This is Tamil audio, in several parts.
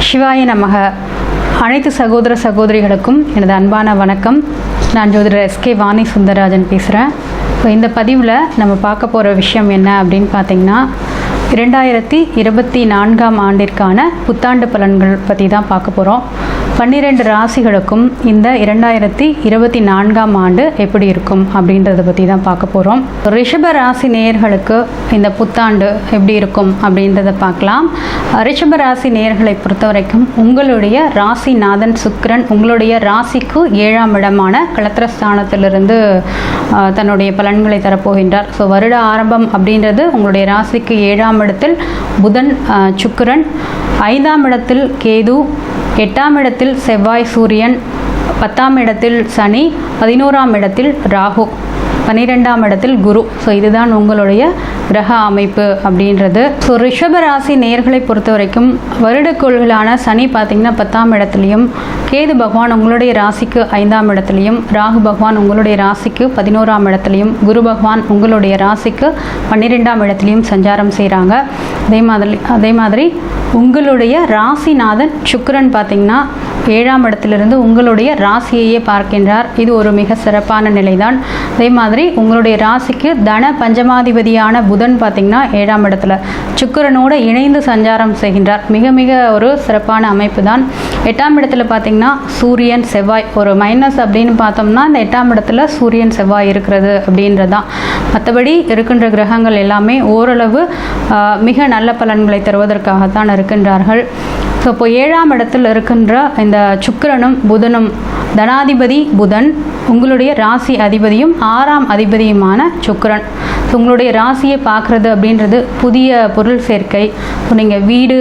சிவாய நமக. அனைத்து சகோதர சகோதரிகளுக்கும் எனது அன்பான வணக்கம். நான் ஜோதிடர் எஸ்கே வாணி சுந்தரராஜன் பேசுகிறேன். இப்போ இந்த பதிவில் நம்ம பார்க்க போகிற விஷயம் என்ன அப்படின்னு பார்த்திங்கன்னா, 2024ஆம் ஆண்டிற்கான புத்தாண்டு பலன்கள் பற்றி தான் பார்க்க போகிறோம். 12 ராசிகளுக்கும் இந்த 2024ஆம் ஆண்டு எப்படி இருக்கும் அப்படின்றத பற்றி தான் பார்க்க போகிறோம். ரிஷப ராசி நேயர்களுக்கு இந்த புத்தாண்டு எப்படி இருக்கும் அப்படின்றத பார்க்கலாம். ரிஷப ராசி நேயர்களை பொறுத்த வரைக்கும் உங்களுடைய ராசிநாதன் சுக்கிரன் உங்களுடைய ராசிக்கு 7ஆம் இடமான களத்திரஸ்தானத்திலிருந்து தன்னுடைய பலன்களை தரப்போகின்றார். ஸோ வருட ஆரம்பம் அப்படின்றது உங்களுடைய ராசிக்கு 7ஆம் இடத்தில் புதன், சுக்கிரன், 5ஆம் இடத்தில் கேது, 8ஆம் இடத்தில் செவ்வாய் சூரியன், 10ஆம் இடத்தில் சனி, 11ஆம் இடத்தில் ராகு, 12ஆம் இடத்தில் குரு. ஸோ இதுதான் உங்களுடைய கிரக அமைப்பு அப்படின்றது. ஸோ ரிஷப ராசி நேயர்களை பொறுத்த வரைக்கும் வருடக்கோள்களான சனி பார்த்திங்கன்னா 10ஆம் இடத்துலையும், கேது பகவான் உங்களுடைய ராசிக்கு 5ஆம் இடத்துலையும், ராகு பகவான் உங்களுடைய ராசிக்கு 11ஆம் இடத்துலையும், குரு பகவான் உங்களுடைய ராசிக்கு 12ஆம் இடத்துலையும் சஞ்சாரம் செய்கிறாங்க. அதே மாதிரி உங்களுடைய ராசிநாதன் சுக்கிரன் பார்த்திங்கன்னா 7ஆம் இடத்திலிருந்து உங்களுடைய ராசியையே பார்க்கின்றார். இது ஒரு மிக சிறப்பான நிலைதான். அதே மாதிரி உங்களுடைய ராசிக்கு தன பஞ்சமாதிபதியான புதன் பார்த்திங்கன்னா 7ஆம் இடத்துல சுக்கிரனோடு இணைந்து சஞ்சாரம் செய்கின்றார். மிக மிக ஒரு சிறப்பான அமைப்பு தான். 8ஆம் இடத்துல பார்த்திங்கன்னா சூரியன் செவ்வாய், ஒரு மைனஸ் அப்படின்னு பார்த்தோம்னா இந்த 8ஆம் இடத்துல சூரியன் செவ்வாய் இருக்கிறது அப்படின்றது தான். மற்றபடி இருக்கின்ற கிரகங்கள் எல்லாமே ஓரளவு மிக நல்ல பலன்களை தருவதற்காகத்தான் இருக்கின்றார்கள். ஸோ இப்போ 7ஆம் இடத்தில் இருக்கின்ற இந்த சுக்கிரனும் புதனும், தனாதிபதி புதன், உங்களுடைய ராசி அதிபதியும் 6ஆம் அதிபதியுமான சுக்கிரன். ஸோ உங்களுடைய ராசியை பார்க்குறது அப்படின்றது புதிய பொருள் சேர்க்கை. ஸோ நீங்கள் வீடு,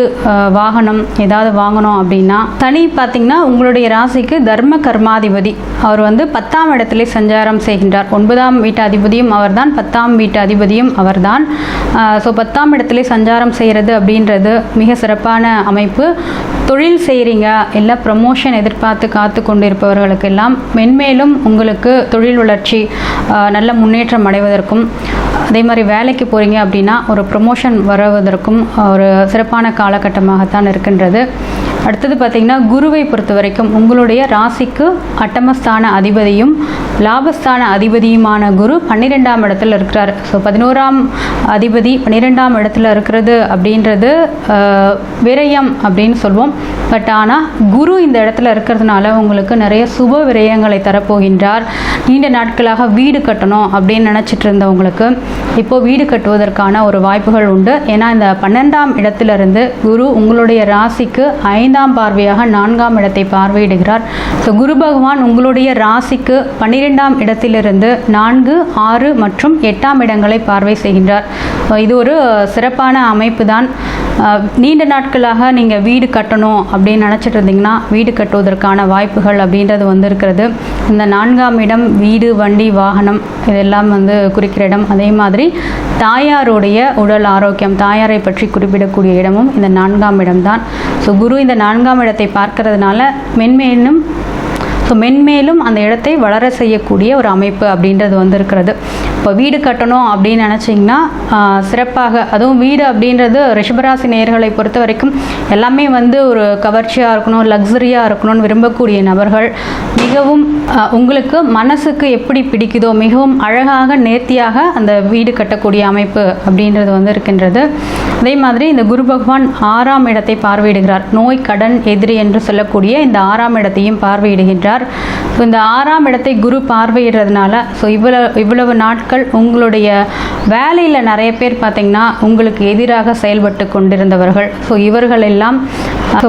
வாகனம் ஏதாவது வாங்கணும் அப்படின்னா. சனி பார்த்திங்கன்னா உங்களுடைய ராசிக்கு தர்ம கர்மாதிபதி, அவர் 10ஆம் இடத்துல சஞ்சாரம் செய்கின்றார். 9ஆம் வீட்டு அதிபதியும் அவர்தான், 10ஆம் வீட்டு அதிபதியும் அவர்தான். ஸோ 10ஆம் இடத்துல சஞ்சாரம் செய்கிறது அப்படின்றது மிக சிறப்பான அமைப்பு. தொழில் செய்கிறீங்க, இல்லை ப்ரமோஷன் எதிர்பார்த்து காத்து கொண்டு இருப்பவர்களுக்கெல்லாம் மென்மேலும் உங்களுக்கு தொழில் வளர்ச்சி, நல்ல முன்னேற்றம் அடைவதற்கும், அதே மாதிரி வேலைக்கு போகிறீங்க அப்படின்னா ஒரு ப்ரமோஷன் வருவதற்கும் ஒரு சிறப்பான காலகட்டமாகத்தான் இருக்கின்றது. அடுத்தது பார்த்திங்கன்னா குருவை பொறுத்த வரைக்கும் உங்களுடைய ராசிக்கு அட்டமஸ்தான அதிபதியும் லாபஸ்தான அதிபதியுமான குரு 12ஆம் இடத்துல இருக்கிறார். ஸோ 11ஆம் அதிபதி 12ஆம் இடத்துல இருக்கிறது அப்படின்றது விரயம் அப்படின்னு சொல்லுவோம். பட் ஆனால் குரு இந்த இடத்துல இருக்கிறதுனால உங்களுக்கு நிறைய சுப விரயங்களை தரப்போகின்றார். நீண்ட நாட்களாக வீடு கட்டணும் அப்படின்னு நினச்சிட்டு இருந்தவங்களுக்கு இப்போது வீடு கட்டுவதற்கான ஒரு வாய்ப்புகள் உண்டு. ஏன்னா இந்த 12ஆம் இடத்திலிருந்து குரு உங்களுடைய ராசிக்கு 5ஆம் பார்வையாக 4ஆம் இடத்தை பார்வையிடுகிறார். ஸோ குரு பகவான் உங்களுடைய ராசிக்கு 12ஆம் இடத்திலிருந்து 4, 6 மற்றும் 8ஆம் இடங்களை பார்வை செய்கின்றார். இது ஒரு சிறப்பான அமைப்பு தான். நீண்ட நாட்களாக நீங்கள் வீடு கட்டணும் அப்படின்னு நினச்சிட்டு இருந்தீங்கன்னா வீடு கட்டுவதற்கான வாய்ப்புகள் அப்படின்றது இருக்கிறது. இந்த 4ஆம் இடம் வீடு, வண்டி, வாகனம் இதெல்லாம் குறிக்கிற இடம். அதே மாதிரி தாயாருடைய உடல் ஆரோக்கியம், தாயாரை பற்றி குறிப்பிடக்கூடிய இடமும் இந்த 4ஆம் இடம்தான். ஸோ குரு இந்த 4ஆம் இடத்தை பார்க்கறதுனால மென்மேலும் அந்த இடத்தை வளர செய்யக்கூடிய ஒரு அமைப்பு அப்படின்றது இருக்கிறது. இப்போ வீடு கட்டணும் அப்படின்னு நினச்சிங்கன்னா சிறப்பாக, அதுவும் வீடு அப்படின்றது ரிஷபராசி நேயர்களை பொறுத்த வரைக்கும் எல்லாமே ஒரு கவர்ச்சியாக இருக்கணும், லக்ஸரியாக இருக்கணும்னு விரும்பக்கூடிய நபர்கள். மிகவும் உங்களுக்கு மனசுக்கு எப்படி பிடிக்குதோ மிகவும் அழகாக நேர்த்தியாக அந்த வீடு கட்டக்கூடிய அமைப்பு அப்படின்றது இருக்கின்றது. அதே மாதிரி இந்த குரு பகவான் 6ஆம் இடத்தை பார்வையிடுகிறார். நோய், கடன், எதிரி என்று சொல்லக்கூடிய இந்த 6ஆம் இடத்தையும் பார்வையிடுகின்றார். ஸோ இந்த 6ஆம் இடத்தை குரு பார்வையிடுறதுனால ஸோ இவ்வளவு நாட்கள் உங்களுடைய வேலையில் நிறைய பேர் பார்த்திங்கன்னா உங்களுக்கு எதிராக செயல்பட்டு கொண்டிருந்தவர்கள். ஸோ இவர்கள் எல்லாம்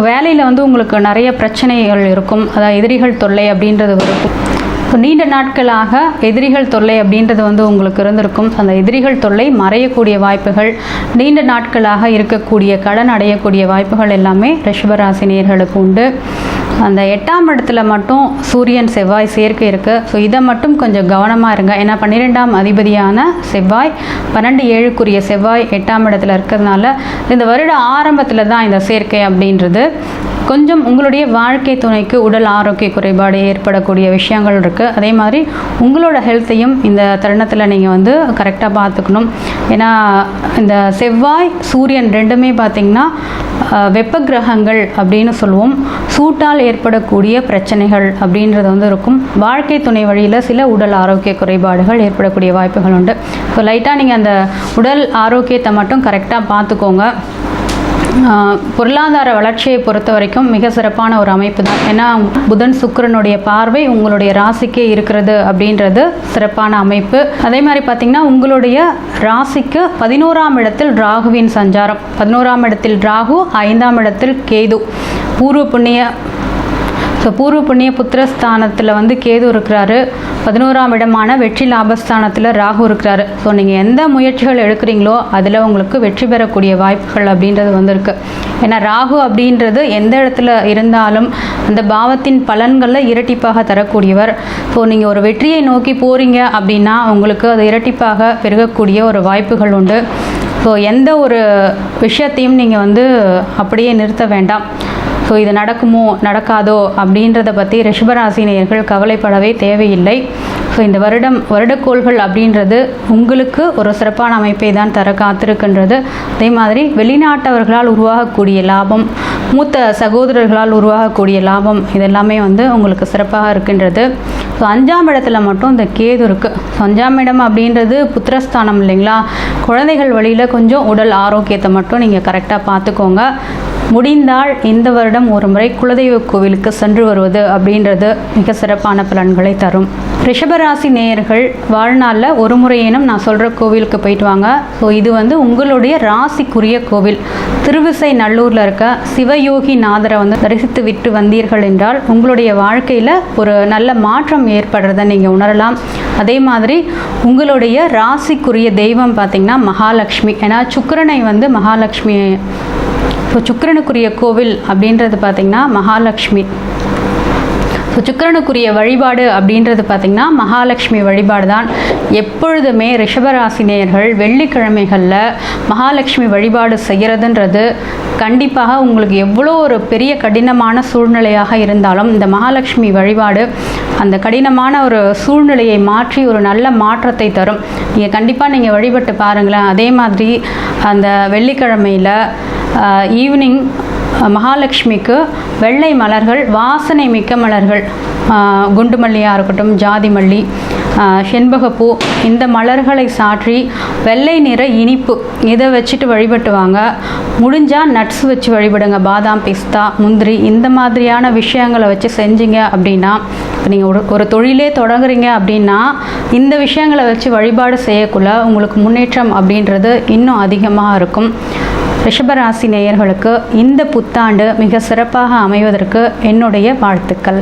வேலையில் உங்களுக்கு நிறைய பிரச்சனைகள் இருக்கும். அதாவது எதிரிகள் தொல்லை அப்படின்றது இருக்கும். நீண்ட நாட்களாக எதிரிகள் தொல்லை அப்படின்றது உங்களுக்கு இருந்திருக்கும். அந்த எதிரிகள் தொல்லை மறையக்கூடிய வாய்ப்புகள், நீண்ட நாட்களாக இருக்கக்கூடிய கடன் அடையக்கூடிய வாய்ப்புகள் எல்லாமே ரிஷபராசி நேயர்களுக்கு உண்டு. அந்த 8ஆம் இடத்துல மட்டும் சூரியன் செவ்வாய் சேர்க்கை இருக்குது. ஸோ இதை மட்டும் கொஞ்சம் கவனமாக இருங்க. ஏன்னா 12ஆம் அதிபதியான செவ்வாய், 12/7க்குரிய செவ்வாய் 8ஆம் இடத்துல இருக்கிறதுனால இந்த வருட ஆரம்பத்தில் தான் இந்த சேர்க்கை அப்படின்றது. கொஞ்சம் உங்களுடைய வாழ்க்கை துணைக்கு உடல் ஆரோக்கிய குறைபாடு ஏற்படக்கூடிய விஷயங்கள் இருக்குது. அதே மாதிரி உங்களோட ஹெல்த்தையும் இந்த தருணத்தில் நீங்கள் வந்து கரெக்டாக பார்த்துக்கணும். ஏன்னா இந்த செவ்வாய் சூரியன் ரெண்டுமே பார்த்திங்கன்னா வெப்ப கிரகங்கள் அப்படின்னு சொல்லுவோம். சூட்டால் ஏற்படக்கூடிய பிரச்சனைகள் அப்படின்றது வந்து இருக்கும். வாழ்க்கை துணை வழியில் சில உடல் ஆரோக்கிய குறைபாடுகள் ஏற்படக்கூடிய வாய்ப்புகள் உண்டு. ஸோ லைட்டாக நீங்கள் அந்த உடல் ஆரோக்கியத்தை மட்டும் கரெக்டாக பார்த்துக்கோங்க. பொருளாதார வளர்ச்சியை பொறுத்த வரைக்கும் மிக சிறப்பான ஒரு அமைப்பு தான். ஏன்னா புதன் சுக்கிரனுடைய பார்வை உங்களுடைய ராசிக்கே இருக்கிறது அப்படின்றது சிறப்பான அமைப்பு. அதே மாதிரி பார்த்திங்கன்னா உங்களுடைய ராசிக்கு 11ஆம் இடத்தில் ராகுவின் சஞ்சாரம், 11ஆம் இடத்தில் ராகு, 5ஆம் இடத்தில் கேது, பூர்வ புண்ணிய புத்திரஸ்தானத்தில் வந்து கேது இருக்கிறாரு. 11ஆம் இடமான வெற்றி லாபஸ்தானத்தில் ராகு இருக்கிறாரு. ஸோ நீங்கள் எந்த முயற்சிகள் எடுக்கிறீங்களோ அதில் உங்களுக்கு வெற்றி பெறக்கூடிய வாய்ப்புகள் அப்படின்றது வந்திருக்கு. ஏன்னா ராகு அப்படின்றது எந்த இடத்துல இருந்தாலும் அந்த பாவத்தின் பலன்களில் இரட்டிப்பாக தரக்கூடியவர். ஸோ நீங்கள் ஒரு வெற்றியை நோக்கி போகிறீங்க அப்படின்னா உங்களுக்கு அது இரட்டிப்பாக பெருகக்கூடிய ஒரு வாய்ப்புகள் உண்டு. ஸோ எந்த ஒரு விஷயத்தையும் நீங்கள் வந்து அப்படியே நிறுத்த வேண்டாம். ஸோ இது நடக்குமோ நடக்காதோ அப்படின்றத பற்றி ரிஷபராசி நேயர்கள் கவலைப்படவே தேவையில்லை. ஸோ இந்த வருடக்கோள்கள் அப்படின்றது உங்களுக்கு ஒரு சிறப்பான அமைப்பை தான் தர காத்திருக்கின்றது. அதே மாதிரி வெளிநாட்டவர்களால் உருவாகக்கூடிய லாபம், மூத்த சகோதரர்களால் உருவாகக்கூடிய லாபம், இதெல்லாமே வந்து உங்களுக்கு சிறப்பாக இருக்கின்றது. ஸோ 5ஆம் இடத்துல மட்டும் இந்த கேது இருக்குது. ஸோ 5ஆம் இடம் அப்படின்றது புத்திரஸ்தானம் இல்லைங்களா? குழந்தைகள் வழியில் கொஞ்சம் உடல் ஆரோக்கியத்தை மட்டும் நீங்கள் கரெக்டாக பார்த்துக்கோங்க. முடிந்தால் இந்த வருடம் ஒரு முறை குலதெய்வ கோவிலுக்கு சென்று வருவது அப்படின்றது மிக சிறப்பான பலன்களை தரும். ரிஷபராசி நேயர்கள் வாழ்நாளில் ஒரு முறையேனும் நான் சொல்கிற கோவிலுக்கு போயிட்டு வாங்க. ஸோ இது வந்து உங்களுடைய ராசிக்குரிய கோவில். திருவிசை நல்லூரில் இருக்க சிவயோகி நாதரை வந்து தரிசித்து விட்டு வந்தீர்கள் என்றால் உங்களுடைய வாழ்க்கையில் ஒரு நல்ல மாற்றம் ஏற்படுறதை நீங்கள் உணரலாம். அதே மாதிரி உங்களுடைய ராசிக்குரிய தெய்வம் பார்த்திங்கன்னா மகாலட்சுமி. ஏன்னா சுக்கிரனை வந்து மகாலட்சுமி, ஸோ சுக்கிரனுக்குரிய கோவில் அப்படின்றது பார்த்திங்கன்னா மகாலட்சுமி. ஸோ சுக்கிரனுக்குரிய வழிபாடு அப்படின்றது பார்த்திங்கன்னா மகாலட்சுமி வழிபாடு தான். எப்பொழுதுமே ரிஷபராசி நேயர்கள் வெள்ளிக்கிழமைகளில் மகாலட்சுமி வழிபாடு செய்கிறதுன்றது கண்டிப்பாக உங்களுக்கு எவ்வளோ ஒரு பெரிய கடினமான சூழ்நிலையாக இருந்தாலும் இந்த மகாலட்சுமி வழிபாடு அந்த கடினமான ஒரு சூழ்நிலையை மாற்றி ஒரு நல்ல மாற்றத்தை தரும். நீங்கள் கண்டிப்பாக வழிபட்டு பாருங்களேன். அதே மாதிரி அந்த வெள்ளிக்கிழமையில் ஈவினிங் மகாலட்சுமிக்கு வெள்ளை மலர்கள், வாசனை மிக்க மலர்கள், குண்டு மல்லியாக இருக்கட்டும், ஜாதி மல்லி, செண்பகப்பூ, இந்த மலர்களை சாற்றி வெள்ளை நிற இனிப்பு இதை வச்சுட்டு வழிபட்டு வாங்க. முடிஞ்சால் நட்ஸ் வச்சு வழிபடுங்க. பாதாம், பிஸ்தா, முந்திரி, இந்த மாதிரியான விஷயங்களை வச்சு செஞ்சீங்க அப்படின்னா, இப்போ நீங்கள் ஒரு தொழிலே தொடங்குறீங்க அப்படின்னா இந்த விஷயங்களை வச்சு வழிபாடு செய்யக்குள்ள உங்களுக்கு முன்னேற்றம் அப்படின்றது இன்னும் அதிகமாக இருக்கும். ரிஷபராசி நேயர்களுக்கு இந்த புத்தாண்டு மிக சிறப்பாக அமைவதற்கு என்னுடைய வாழ்த்துக்கள்.